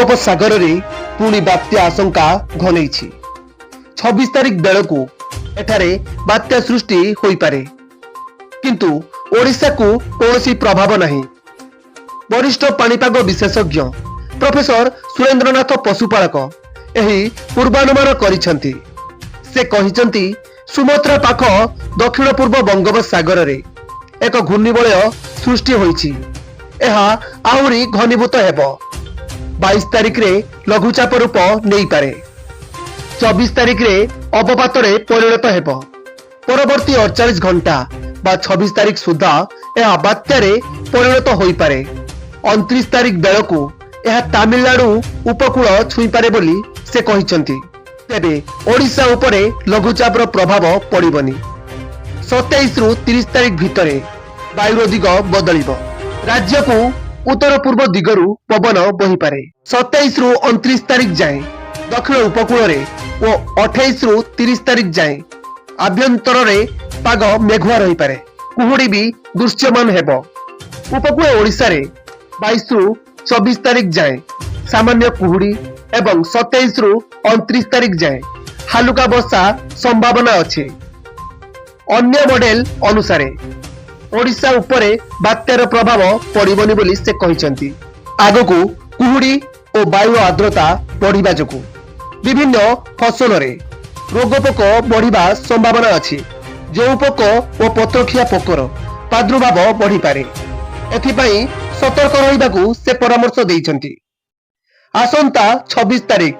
बंगोपसागर रे पुणी बात्या आशंका घनई 26 तारिख बेलू एठारे बात्या सृष्टि होई पारे किंतु ओडिशा को कौन प्रभाव नहीं। वरिष्ठ पाणीपाग विशेषज्ञ प्रोफेसर सुरेंद्रनाथ पशुपालक एही पूर्वानुमान करिसेंती। से कहिसेंती सुमात्रा पाख दक्षिण पूर्व बंगोपसागर रे एक घूर्णिबलय सृष्टि होईछि। एहा आहुरी घनीभूत हेबो। 22 तारिख रे लघुचाप रूप नहीं पारे। 24 तारिख रे अवपात रे परिणत हेबो। परवर्ती 48 घंटा बा 26 तारिख सुधा यह बात्या रे परिणत होई पारे। 29 तारिख बेलू यह तमिलनाडु उपकूल छुई पारे बोली से कहिसेंती। तेबे ओडिशा उपरे लघुचाप प्रभाव पड़िबनी। 27 रु 30 तारिख भितरे वायुर दिग बदलिबो। राज्य को उत्तर पूर्व दिगरु पवन बही पारे। 27 रु 29 तारिख जाए दक्षिण उपकूल रे और 28 रु 30 तारिख जाए आभ्यंतर रे पाग मेघुआ रही पारे। कुहुड़ी भी दृश्यमान हेबो। उपकूल ओडिशा रे 22 रु 24 तारिख जाए सामान्य कुहुड़ी एवं 27 रु 29 तारिख जाए हालुका वर्षा संभावना अछि। अन्य मॉडल अनुसार ओडिशा उपरे बात्यार प्रभाव पड़िबनी बोली से कहिसेंती। आगकू कुहुड़ी और वायु आर्द्रता बढ़िबा जोगु विभिन्न फसल रे रोगपोक बढ़िबा संभावना अछि। जो पोक और पत्रखिया पोकर प्रादुर्भाव बढ़ी पारे। एथिपाई सतर्क रहिबाकू से परामर्श दैछंती। आसंता 26 तारिख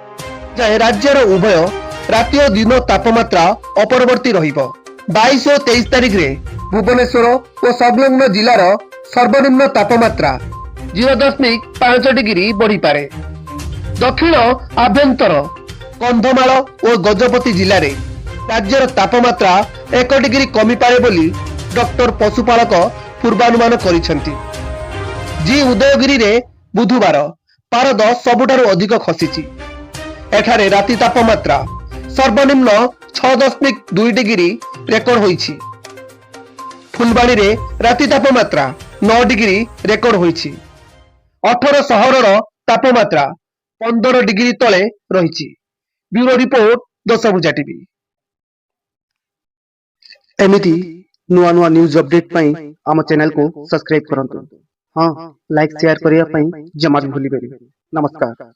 जाए राज्यर उभय राति और दिन तापमात्रा अपरवर्ती रहिबो। 22 और 23 तारिख रे भुवनेश्वर और संलग्न जिलार सर्वनिम्न तापमात्रा 0.5 डिग्री बढ़ी पारे। दक्षिण आभ्यंतर कंधमाल और गजपति जिले में राज्यर तापमात्रा 1 डिग्री कमी पारे बोली डॉक्टर पशुपालक पूर्वानुमान करिसेंती। जी उदयगिरी रे बुधवार पारद सबुठारु अधिक खसीची। एठारे राति तापमात्रा सर्वनिम्न 6.2 डिग्री रेकर्ड होईछि। फुलबाणी रे राति तापमात्रा 9 डिग्री रेकर्ड होईछि। 18 सहरर तापमात्रा 15 डिग्री तले रहिछि। Bureau report Dashabhuja TV. एमिति नुआ नुआ न्यूज अपडेट पई आम चैनल को सब्सक्राइब करंतु। हाँ, लाइक शेयर करिया पई जमा भूली बेरी। नमस्कार।